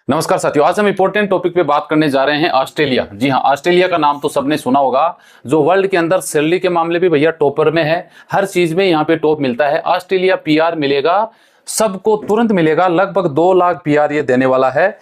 नमस्कार साथियों, आज हम इंपॉर्टेंट टॉपिक पे बात करने जा रहे हैं ऑस्ट्रेलिया। जी हाँ, ऑस्ट्रेलिया का नाम तो सबने सुना होगा, जो वर्ल्ड के अंदर सैलरी के मामले भी भैया टॉपर में है। हर चीज में यहाँ पे टॉप मिलता है। ऑस्ट्रेलिया पीआर मिलेगा, सबको तुरंत मिलेगा। लगभग 2 लाख पीआर ये देने वाला है।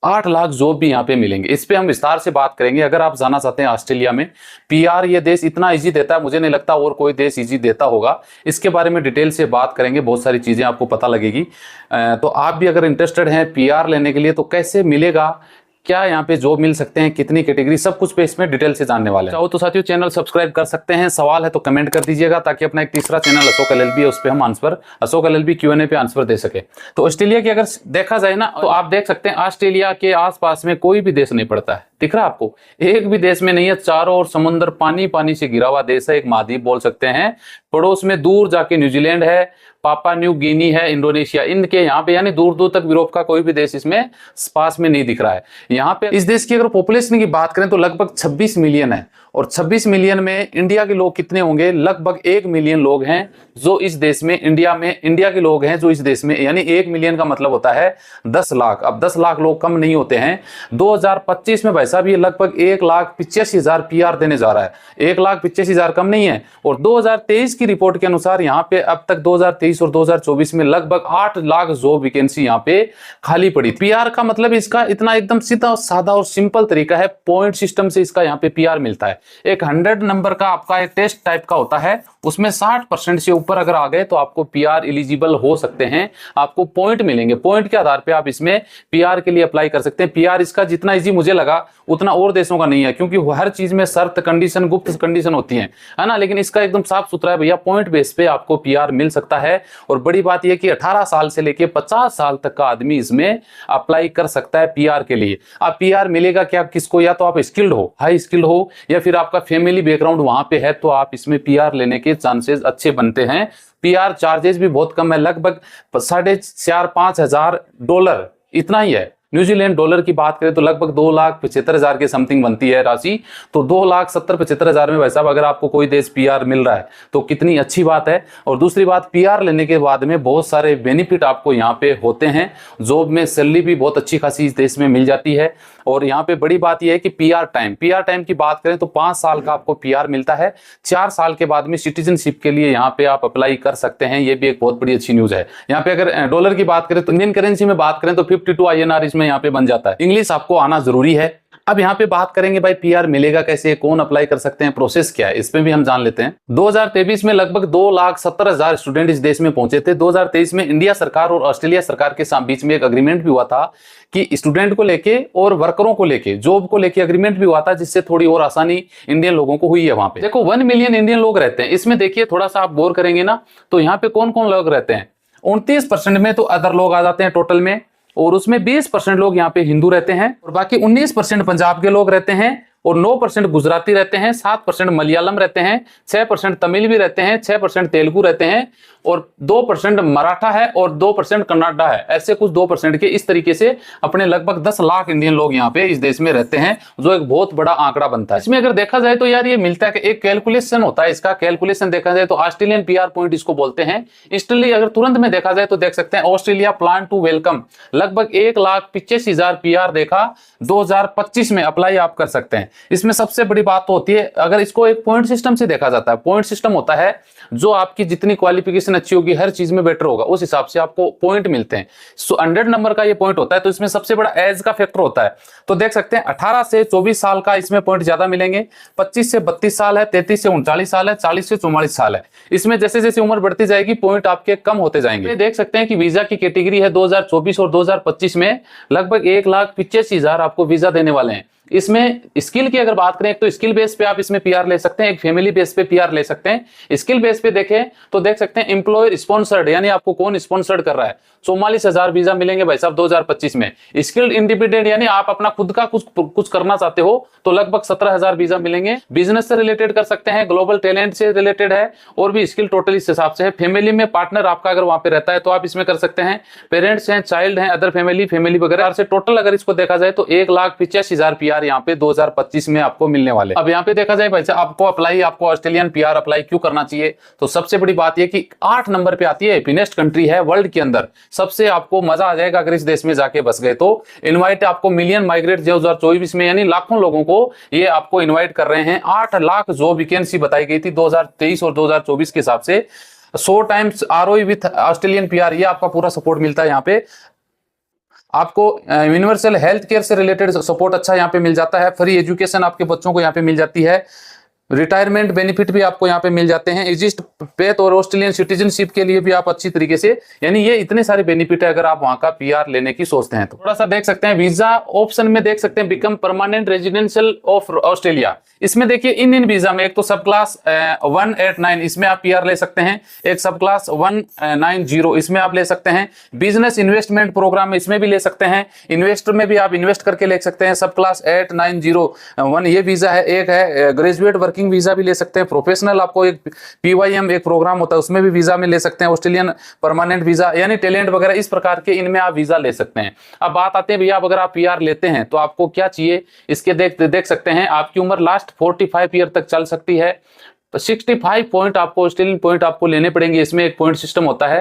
8 लाख जॉब भी यहाँ पे मिलेंगे। इस पे हम विस्तार से बात करेंगे। अगर आप जाना चाहते हैं ऑस्ट्रेलिया में पीआर, ये देश इतना इजी देता है, मुझे नहीं लगता और कोई देश इजी देता होगा। इसके बारे में डिटेल से बात करेंगे, बहुत सारी चीजें आपको पता लगेगी। तो आप भी अगर इंटरेस्टेड हैं पीआर लेने के लिए, तो कैसे मिलेगा, क्या यहाँ पे जॉब मिल सकते हैं, कितनी कैटेगरी, सब कुछ पे इसमें डिटेल से जानने वाले हैं। चाहो तो साथियों चैनल सब्सक्राइब कर सकते हैं। सवाल है तो कमेंट कर दीजिएगा, ताकि अपना एक तीसरा चैनल अशोक एलएलबी है, उस पर हम आंसर अशोक एलएलबी Q&A पे आंसर दे सके। तो ऑस्ट्रेलिया की अगर देखा जाए ना, तो आप देख सकते हैं ऑस्ट्रेलिया के आसपास में कोई भी देश नहीं पड़ता है। दिख रहा है आपको? एक भी देश में नहीं है। चारों ओर समुद्र पानी पानी से घिरा हुआ देश है, एक महाद्वीप बोल सकते हैं। पड़ोस में दूर जाके न्यूजीलैंड है, पापा न्यू गिनी है, इंडोनेशिया, इनके यहाँ पे यानी दूर दूर तक यूरोप का कोई भी देश इसमें पास में नहीं दिख रहा है। यहाँ पे इस देश की अगर पॉपुलेशन की बात करें तो लगभग 26 मिलियन है, और 26 मिलियन में इंडिया के लोग कितने होंगे? लगभग 1 मिलियन लोग हैं जो इस देश में, इंडिया के लोग हैं जो इस देश में, यानी 1 मिलियन का मतलब होता है 10 लाख। अब 10 लाख लोग कम नहीं होते हैं। 2025 में भाई साहब ये लगभग 1,85,000 पीआर देने जा रहा है। 1,85,000 कम नहीं है। और 2023 की रिपोर्ट के अनुसार यहाँ पे अब तक 2023 और 2024 में लगभग 8 लाख जॉब वैकेंसी यहाँ पे खाली पड़ी। पीआर का मतलब इसका इतना एकदम सीधा सादा और सिंपल तरीका है, पॉइंट सिस्टम से इसका यहाँ पे पीआर मिलता है। एक 100 नंबर का आपका एक टेस्ट टाइप का होता है, उसमें 60% से ऊपर अगर आ गए तो आपको पीआर एलिजिबल हो सकते हैं। आपको पॉइंट मिलेंगे, पॉइंट के आधार पे आप इसमें पीआर के लिए अप्लाई कर सकते हैं। पीआर इसका जितना इजी मुझे लगा उतना और देशों का नहीं है, क्योंकि हर चीज में शर्त, कंडीशन, गुप्त कंडीशन होती है ना। लेकिन इसका एकदम साफ सुथरा है भैया, पॉइंट बेस पे आपको पीआर मिल सकता है। और बड़ी बात यह कि 18 साल से लेके 50 साल तक का आदमी इसमें अप्लाई कर सकता है पीआर के लिए। अब पीआर मिलेगा क्या किसको? या तो आप स्किल्ड हो, हाई स्किल्ड हो, या फिर आपका फैमिली बैकग्राउंड वहां पे है, तो आप इसमें पीआर लेने के चांसेस अच्छे बनते हैं। पीआर चार्जेस भी बहुत कम है, लगभग 4,500 हजार डॉलर इतना ही है। न्यूजीलैंड डॉलर की बात करें तो लगभग 2,75,000 के समथिंग बनती है राशि। तो 2,70,75,000 में भाई साहब अगर आपको कोई देश पीआर मिल रहा है तो कितनी अच्छी बात है। और दूसरी बात, पीआर लेने के बाद में बहुत सारे बेनिफिट आपको यहाँ पे होते हैं। जॉब में सैलरी भी बहुत अच्छी खासी इस देश में मिल जाती है। और यहाँ पे बड़ी बात यह है कि पीआर टाइम की बात करें तो 5 साल का आपको पीआर मिलता है। 4 साल के बाद में सिटीजनशिप के लिए यहाँ पे आप अप्लाई कर सकते हैं। ये भी एक बहुत बड़ी अच्छी न्यूज है। यहाँ पे अगर डॉलर की बात करें तो इंडियन करेंसी में बात करें तो 52 INR इसमें यहाँ पे बन जाता है। इंग्लिश आपको आना जरूरी है। अब यहाँ पे बात करेंगे भाई पीआर मिलेगा कैसे, कौन अप्लाई कर सकते हैं, प्रोसेस क्या है, इसमें भी हम जान लेते हैं। 2023 में लगभग 2,70,000 स्टूडेंट इस देश में पहुंचे थे। 2023 में इंडिया सरकार और ऑस्ट्रेलिया सरकार के बीच में एक अग्रीमेंट भी हुआ था कि स्टूडेंट को लेके और वर्करों को लेके, जॉब को लेके अग्रीमेंट भी हुआ था, जिससे थोड़ी और आसानी इंडियन लोगों को हुई है। वहां पे देखो 1 मिलियन इंडियन लोग रहते हैं। इसमें देखिए थोड़ा सा आप गौर करेंगे ना, तो यहाँ पे कौन कौन लोग रहते हैं? 29% में तो अदर लोग आ जाते हैं टोटल में, और उसमें 20% लोग यहाँ पे हिंदू रहते हैं, और बाकी 19% पंजाब के लोग रहते हैं, और 9% गुजराती रहते हैं, 7% मलयालम रहते हैं, 6% तमिल भी रहते हैं, 6% तेलुगु रहते हैं, और 2% मराठा है, और 2% कन्नाडा है। ऐसे कुछ 2% के इस तरीके से अपने लगभग 10 लाख इंडियन लोग यहाँ पे इस देश में रहते हैं, जो एक बहुत बड़ा आंकड़ा बनता है। इसमें अगर देखा जाए तो यार ये मिलता है कि एक कैलकुलेशन होता है। इसका कैलकुलेशन देखा जाए तो ऑस्ट्रेलियन पीआर पॉइंट इसको बोलते हैं। इंस्टेंटली अगर तुरंत में देखा जाए तो देख सकते हैं ऑस्ट्रेलिया प्लान टू वेलकम लगभग 1,85,000 पीआर देखा 2025 में अप्लाई आप कर सकते हैं। इसमें सबसे बड़ी बात तो होती है, अगर इसको एक पॉइंट सिस्टम से देखा जाता है। पॉइंट सिस्टम होता है जो आपकी जितनी क्वालिफिकेशन अच्छी होगी, हर चीज में बेटर होगा, उस हिसाब से आपको पॉइंट मिलते हैं। 100 नंबर का ये पॉइंट होता है। तो इसमें सबसे बड़ा एज का फैक्टर होता है। तो देख सकते हैं 18 से 24 साल का इसमें पॉइंट ज्यादा मिलेंगे, 25 से 32 साल है, 33 से 39 साल है, 40 से 44 साल है। इसमें जैसे जैसे उम्र बढ़ती जाएगी पॉइंट आपके कम होते जाएंगे। देख सकते हैं कि वीजा की कैटेगरी है 2024 और 2025 में लगभग 1,85,000 आपको वीजा देने वाले हैं। इसमें स्किल की अगर बात करें, एक तो स्किल बेस पे आप इसमें पीआर ले सकते हैं, एक फैमिली बेस पे पीआर ले सकते हैं। स्किल बेस पे देखें तो देख सकते हैं एम्प्लॉयर स्पॉन्सर्ड, यानी आपको कौन स्पॉन्सर्ड कर रहा है, 44,000 वीजा मिलेंगे भाई साहब 2025 में। स्किल्ड इंडिपेंडेंट यानी आप अपना खुद का कुछ करना चाहते हो तो लगभग 17,000 वीजा मिलेंगे। बिजनेस से रिलेटेड कर सकते हैं, ग्लोबल टैलेंट से रिलेटेड है, और भी स्किल टोटल इस हिसाब से है। फैमिली में पार्टनर आपका अगर वहां पे रहता है तो आप इसमें कर सकते हैं। पेरेंट्स हैं, चाइल्ड हैं, अदर फैमिली वगैरह से टोटल अगर इसको देखा जाए तो 1,85,000 पीआर पीआर यहाँ पे 2025 में आपको मिलने वाले। अब यहाँ पे देखा जाए भाई आपको ऑस्ट्रेलियन पीआर अप्लाई क्यों करना चाहिए, तो सबसे बड़ी बात यह कि 8 नंबर पे आती है, हैप्पीनेस्ट कंट्री है वर्ल्ड के अंदर, सबसे आपको मजा आ जाएगा अगर इस देश में जाके बस गए तो। इनवाइट आपको मिलियन माइग्रेट 2024 में, यानी लाखों लोगों को ये आपको इनवाइट कर रहे हैं। 8 लाख जॉब वैकेंसी बताई गई थी 2023 और 2024 के हिसाब से। 100 times ROE with Australian PR, ये आपका पूरा सपोर्ट मिलता है यहाँ पे आपको। यूनिवर्सल हेल्थ केयर से रिलेटेड सपोर्ट अच्छा यहाँ पे मिल जाता है। फ्री एजुकेशन आपके बच्चों को यहाँ पे मिल जाती है। रिटायरमेंट बेनिफिट भी आपको यहाँ पे मिल जाते हैं। इजिस्ट पेथ और ऑस्ट्रेलियन सिटीजनशिप के लिए भी आप अच्छी तरीके से, यानी ये इतने सारे बेनिफिट है अगर आप वहां का पीआर लेने की सोचते हैं तो। थोड़ा सा देख सकते हैं वीजा ऑप्शन में, देख सकते हैं become permanent residential of Australia. इसमें देखिए इन वीजा में एक तो सब क्लास 189 इसमें आप पीआर ले सकते हैं, एक सब क्लास 190 इसमें आप ले सकते हैं, बिजनेस इन्वेस्टमेंट प्रोग्राम इसमें भी ले सकते हैं, इन्वेस्टर में भी आप इन्वेस्ट करके ले सकते हैं, सब क्लास 8901 ये वीजा है। एक है ग्रेजुएट वर्किंग वीजा भी ले सकते हैं, प्रोफेशनल आपको एक पीवाईएम एक प्रोग्राम होता है उसमें भी वीजा में ले सकते हैं, ऑस्ट्रेलियन परमानेंट वीजा यानी टैलेंट वगैरह, इस प्रकार के इनमें आप वीजा ले सकते हैं। अब बात आते हैं भैया अगर आप पीआर लेते हैं तो आपको क्या चाहिए, इसके देख सकते हैं आपकी उम्र लास्ट 45 ईयर तक चल सकती है। 65 पॉइंट आपको ऑस्ट्रेलियन पॉइंट आपको लेने पड़ेंगे। इसमें एक पॉइंट सिस्टम होता है,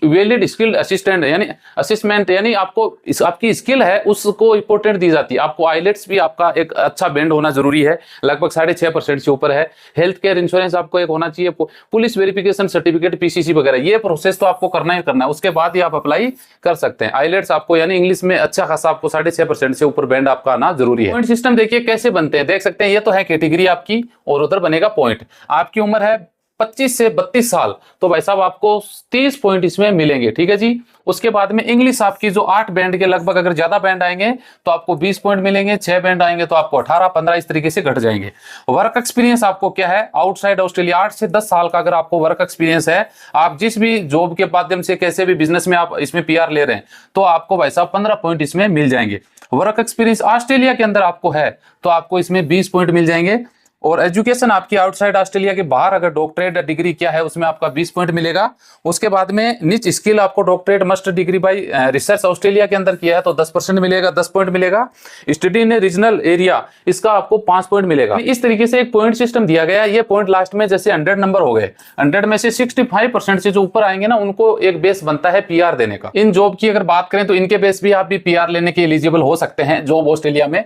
वैलिड स्किल असिस्टेंट यानी असिस्टमेंट, यानी आपको आपकी स्किल है उसको इंपॉर्टेंट दी जाती है। आपको आइलेट्स भी आपका एक अच्छा बैंड होना जरूरी है, लगभग 6.5% से ऊपर है। हेल्थ केयर इंश्योरेंस आपको एक होना चाहिए, पुलिस वेरिफिकेशन सर्टिफिकेट पीसीसी वगैरह, ये प्रोसेस तो आपको करना ही करना है, उसके बाद ही आप अप्लाई कर सकते हैं। आइलेट्स आपको यानी इंग्लिश में अच्छा खासा आपको 6.5% से ऊपर बैंड आपका आना जरूरी है। पॉइंट सिस्टम देखिए कैसे बनते हैं, देख सकते हैं ये तो है कैटेगरी आपकी और उधर बनेगा पॉइंट। आपकी उम्र है 25 से 32 साल तो भाई साहब आपको 30 पॉइंट इसमें मिलेंगे, ठीक है जी। उसके बाद में इंग्लिश आपकी जो 8 बैंड के लगभग, अगर ज्यादा बैंड आएंगे तो आपको 20 पॉइंट मिलेंगे, 6 बैंड आएंगे तो आपको 18-15 इस तरीके से घट जाएंगे। वर्क एक्सपीरियंस आपको क्या है, आउटसाइड ऑस्ट्रेलिया 8 से 10 साल का अगर आपको वर्क एक्सपीरियंस है, आप जिस भी जॉब के माध्यम से कैसे भी बिजनेस में आप इसमें पीआर ले रहे हैं तो आपको भाई साहब 15 पॉइंट इसमें मिल जाएंगे। वर्क एक्सपीरियंस ऑस्ट्रेलिया के अंदर आपको है तो आपको इसमें 20 पॉइंट मिल जाएंगे। और एजुकेशन आपकी आउटसाइड ऑस्ट्रेलिया के बाहर अगर डॉक्टरेट डिग्री क्या है उसमें आपका 20 पॉइंट मिलेगा। उसके बाद में निच स्किल आपको doctorate master degree by research Australia के अंदर किया है तो 10% मिलेगा, 10 पॉइंट मिलेगा। स्टडी इन रीजनल एरिया इसका आपको 5 पॉइंट मिलेगा। इस तरीके से एक पॉइंट सिस्टम दिया गया है। ये पॉइंट लास्ट में जैसे 100 नंबर हो गए, 100 में से 65% से जो ऊपर आएंगे ना उनको एक बेस बनता है पीआर देने का। इन जॉब की अगर बात करें तो इनके बेस भी आप भी पीआर लेने के एलिजिबल हो सकते हैं जॉब ऑस्ट्रेलिया में।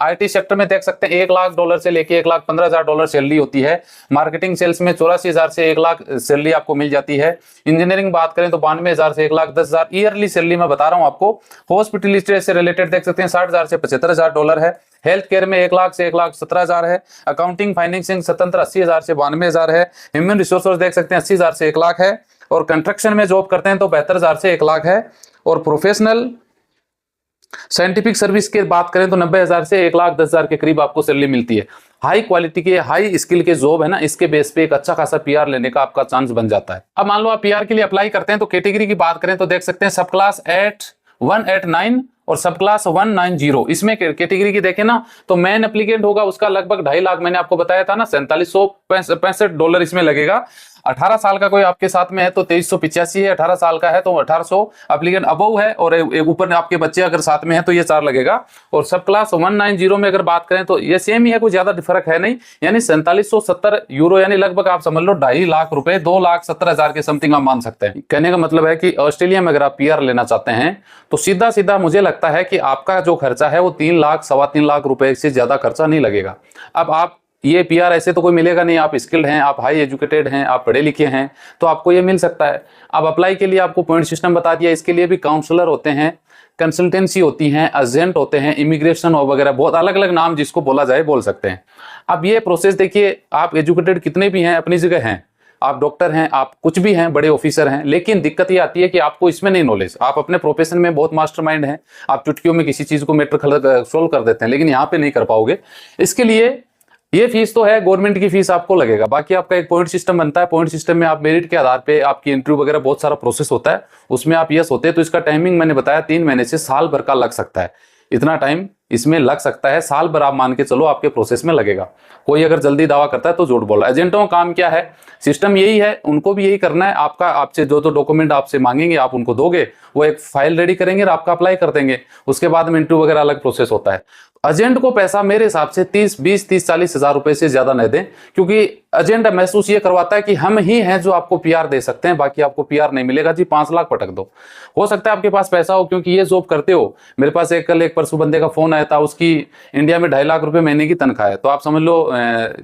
IT सेक्टर में देख सकते हैं $1 लाख से लेके $1,15,000 सैलरी होती है। मार्केटिंग सेल्स में 84,000 से 1 लाख सैलरी आपको मिल जाती है। इंजीनियरिंग बात करें तो 92,000 से 1,10,000 ईयरली सैलरी मैं बता रहा हूं आपको। हॉस्पिटलिटी से रिलेटेड देख सकते हैं $60,000 से $75,000 है। हेल्थ केयर में 1 लाख से 1,17,000 है। अकाउंटिंग फाइनेंसिंग स्वतंत्र 80,000 से 92,000 है। ह्यूमन रिसोर्सेज देख सकते हैं 80,000 से 1 लाख है। और कंस्ट्रक्शन में जॉब करते हैं तो 72,000 से 1 लाख है। और प्रोफेशनल साइंटिफिक सर्विस की बात करें तो 90,000 से 1,10,000 के करीब आपको सैलरी मिलती है। हाई क्वालिटी के हाई स्किल के जॉब है ना, इसके बेस पे एक अच्छा खासा पीआर लेने का आपका चांस बन जाता है। अब मान लो आप पीआर के लिए अप्लाई करते हैं तो कैटेगरी की बात करें तो देख सकते हैं सब क्लास 189 और सब क्लास 190। इसमें कैटेगरी की देखें ना तो मेन एप्लीकेंट होगा उसका लगभग 2.5 लाख, मैंने आपको बताया था ना, $4765 इसमें लगेगा। 18 साल का कोई आपके साथ में है तो 2385 है, 18 साल का है तो 1800 एप्लीकेंट अबव है, और एक ऊपर आपके बच्चे अगर साथ में है तो ये 4 लगेगा। और सब क्लास 190 में अगर बात करें तो ये सेम ही है, कोई ज्यादा फर्क है नहीं, यानी €4770 यानी लगभग आप समझ लो 2.5 लाख रुपए, 2,70,000 के समथिंग आप मान सकते हैं। कहने का मतलब है कि ऑस्ट्रेलिया में अगर आप पीआर लेना चाहते हैं तो सीधा सीधा मुझे लगता है कि आपका जो खर्चा है वो 3 लाख 3.25 लाख रुपए से ज्यादा खर्चा नहीं लगेगा। अब आप ये पीआर ऐसे तो कोई मिलेगा नहीं, आप स्किल्ड हैं, आप हाई एजुकेटेड हैं, आप पढ़े लिखे हैं तो आपको ये मिल सकता है। अब अप्लाई के लिए आपको पॉइंट सिस्टम बता दिया, इसके लिए भी काउंसलर होते हैं, कंसल्टेंसी होती हैं, एजेंट होते हैं, इमिग्रेशन और वगैरह बहुत अलग अलग नाम जिसको बोला जाए बोल सकते हैं। अब ये प्रोसेस देखिए, आप एजुकेटेड कितने भी हैं अपनी जगह हैं, आप डॉक्टर हैं, आप कुछ भी हैं, बड़े ऑफिसर हैं, लेकिन दिक्कत ये आती है कि आपको इसमें नहीं नॉलेज। आप अपने प्रोफेशन में बहुत मास्टरमाइंड हैं, आप चुटकियों में किसी चीज को मैटर सोल्व कर देते हैं, लेकिन यहाँ पे नहीं कर पाओगे। इसके लिए ये फीस तो है, गवर्नमेंट की फीस आपको लगेगा। बाकी आपका एक पॉइंट सिस्टम बनता है, पॉइंट सिस्टम में आप मेरिट के आधार पे आपकी इंटरव्यू वगैरह बहुत सारा प्रोसेस होता है, उसमें आप यस होते हैं तो इसका टाइमिंग मैंने बताया 3 महीने से साल भर का लग सकता है। इतना टाइम इसमें लग सकता है, साल भर आप मान के चलो आपके प्रोसेस में लगेगा। कोई अगर जल्दी दावा करता है तो झूठ बोल रहा है। एजेंटों का काम क्या है, सिस्टम यही है, उनको भी यही करना है। आपका आपसे जो डॉक्यूमेंट आपसे मांगेंगे आप उनको दोगे, वो एक फाइल रेडी करेंगे और आपका अप्लाई कर देंगे। उसके बाद में इंटरव्यू वगैरह अलग प्रोसेस होता है। एजेंट को पैसा मेरे हिसाब से 30-40 हजार रुपए से ज्यादा न दें, क्योंकि एजेंट महसूस ये करवाता है कि हम ही हैं जो आपको पीआर दे सकते हैं, बाकी आपको पीआर नहीं मिलेगा जी, 5 लाख पटक दो। हो सकता है आपके पास पैसा हो क्योंकि ये जॉब करते हो। मेरे पास कल एक परसों बंदे का फोन आया था, उसकी इंडिया में 2.5 लाख रुपए महीने की तनख्वाह है। तो आप समझ लो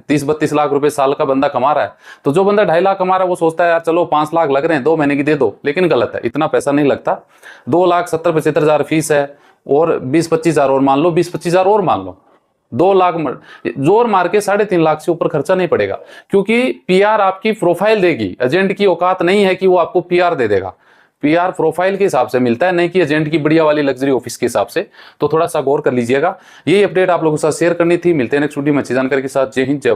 30-32 लाख रुपए साल का बंदा कमा रहा है। तो जो बंदा 2.5 लाख कमा रहा है वो सोचता है यार चलो 5 लाख लग रहे हैं 2 महीने की दे दो, लेकिन गलत है, इतना पैसा नहीं लगता। 2,70,75,000 फीस है और 20-25 हजार और मान लो, 20-25 हजार और मान लो, 2 लाख जोर मार के 3.5 लाख से ऊपर खर्चा नहीं पड़ेगा, क्योंकि पीआर आपकी प्रोफाइल देगी। एजेंट की औकात नहीं है कि वो आपको पीआर दे देगा। पीआर प्रोफाइल के हिसाब से मिलता है, नहीं कि एजेंट की बढ़िया वाली लग्जरी ऑफिस के हिसाब से। तो थोड़ा सा गौर कर लीजिएगा। यही अपडेट आप लोगों के साथ शेयर करनी थी। मिलते हैं नेक्स्ट वीडियो में अच्छी जानकारी के साथ। जय हिंद, जय